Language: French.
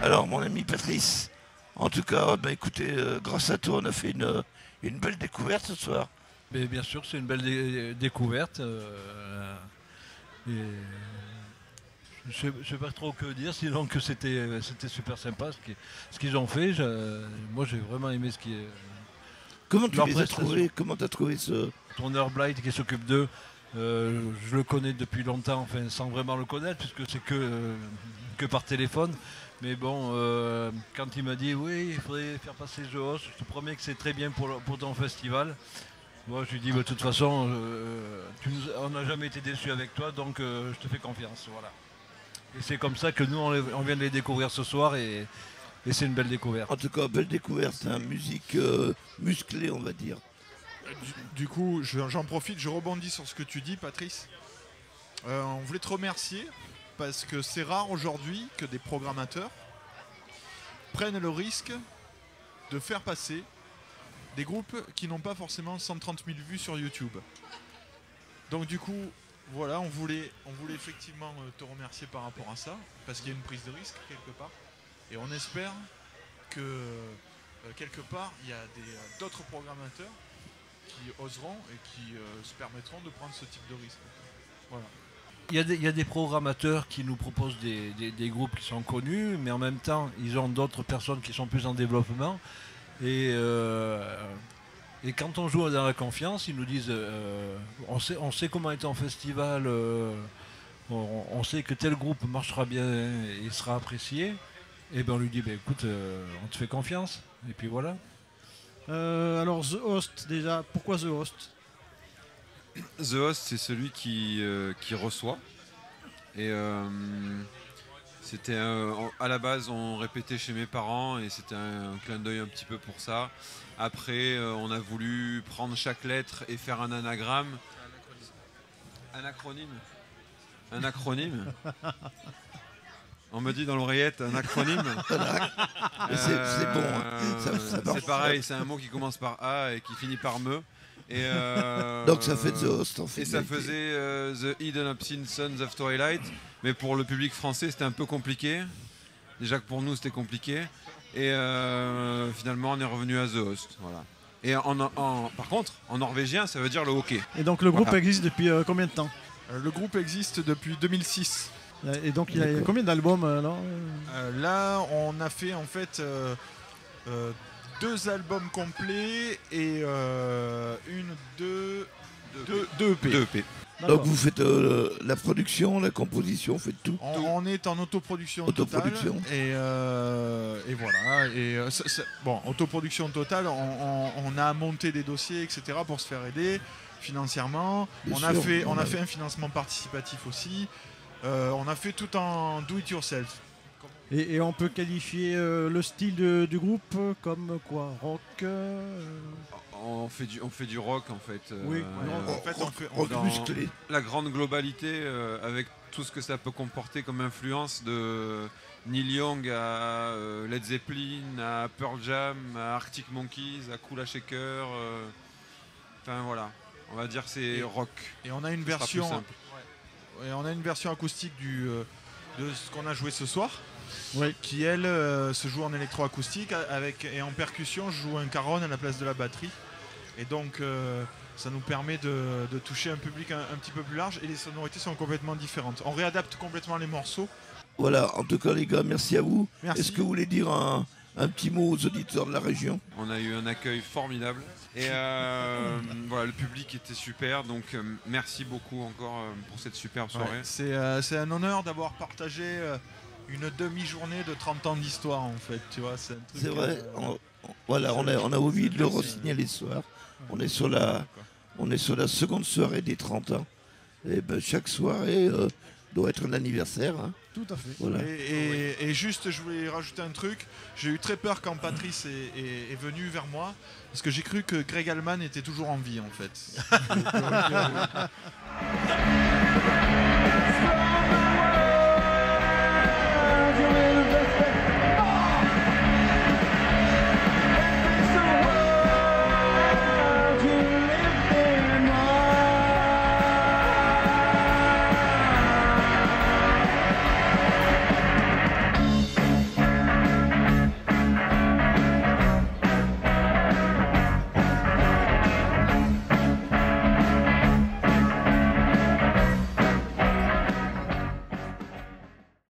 Alors mon ami Patrice, en tout cas, bah, écoutez, grâce à toi on a fait une belle découverte ce soir. Mais bien sûr, c'est une belle découverte. Et je ne sais pas trop que dire, sinon que c'était super sympa ce qu'ils ont fait. Moi j'ai vraiment aimé ce qui est. Comment tu les as trouvés? Comment tu as trouvé ce Tourneur Blight qui s'occupe d'eux, je le connais depuis longtemps, enfin sans vraiment le connaître, puisque c'est que par téléphone. Mais bon, quand il m'a dit oui, il faudrait faire passer The Host, je te promets que c'est très bien pour ton festival. Moi je lui dis, de toute façon, on n'a jamais été déçus avec toi, donc je te fais confiance. Voilà. Et c'est comme ça que nous on vient de les découvrir ce soir et c'est une belle découverte. En tout cas, belle découverte, hein, musique musclée on va dire. Du coup, j'en profite, je rebondis sur ce que tu dis, Patrice. On voulait te remercier parce que c'est rare aujourd'hui que des programmateurs prennent le risque de faire passer des groupes qui n'ont pas forcément 130 000 vues sur YouTube. Donc du coup, voilà, on voulait effectivement te remercier par rapport à ça, parce qu'il y a une prise de risque quelque part. Et on espère que quelque part, il y a d'autres programmateurs qui oseront et qui se permettront de prendre ce type de risque. Voilà. Il y a des programmateurs qui nous proposent des groupes qui sont connus, mais en même temps, ils ont d'autres personnes qui sont plus en développement. Et quand on joue dans la confiance, ils nous disent on sait comment est un festival, on sait que tel groupe marchera bien et sera apprécié. Et bien on lui dit écoute, on te fait confiance. Et puis voilà. Alors The Host, déjà, pourquoi The Host? The Host, c'est celui qui reçoit. Et c'était à la base, on répétait chez mes parents et c'était un clin d'œil un petit peu pour ça. Après, on a voulu prendre chaque lettre et faire un anagramme. Un acronyme. On me dit dans l'oreillette un acronyme. C'est bon. Ça c'est pareil, c'est un mot qui commence par A et qui finit par me. Et donc ça fait The Host en fait. Et ça faisait The Hidden Obscene Sons of Twilight. Mais pour le public français, c'était un peu compliqué. Déjà que pour nous, c'était compliqué. Et finalement, on est revenu à The Host. Voilà. Et par contre, en norvégien, ça veut dire le hockey. Et donc le groupe existe depuis combien de temps? Le groupe existe depuis 2006. Et donc il y a combien d'albums là, on a fait en fait 2 albums complets et deux EP. 2 EP. Donc vous faites la production, la composition, vous faites tout. On est en autoproduction totale. Et voilà. Et bon, autoproduction totale, on a monté des dossiers, etc. pour se faire aider financièrement. On a fait un financement participatif aussi. On a fait tout en do it yourself. Et on peut qualifier le style du groupe comme quoi? Rock On fait du rock en fait. Oui, en fait, on fait rock musclé. La grande globalité avec tout ce que ça peut comporter comme influence de Neil Young à Led Zeppelin, à Pearl Jam, à Arctic Monkeys, à Kula Shaker. Enfin voilà, on va dire c'est rock. Et on a une version. Et on a une version acoustique de ce qu'on a joué ce soir, qui elle se joue en électroacoustique et en percussion je joue un caron à la place de la batterie. Et donc ça nous permet de toucher un public un petit peu plus large et les sonorités sont complètement différentes. On réadapte complètement les morceaux. Voilà, en tout cas les gars, merci à vous. Merci. Est-ce que vous voulez dire un petit mot aux auditeurs de la région? On a eu un accueil formidable et voilà, le public était super, donc merci beaucoup encore pour cette superbe soirée. C'est un honneur d'avoir partagé une demi-journée de 30 ans d'histoire en fait, tu vois. C'est un truc, C'est vrai. Voilà, on a oublié de le re-signaler ce soir. On est sur la seconde soirée des 30 ans. Et ben, chaque soirée doit être un anniversaire. Hein. Tout à fait. Voilà. Et juste, je voulais rajouter un truc. J'ai eu très peur quand Patrice est venu vers moi, parce que j'ai cru que Greg Allman était toujours en vie en fait. Donc,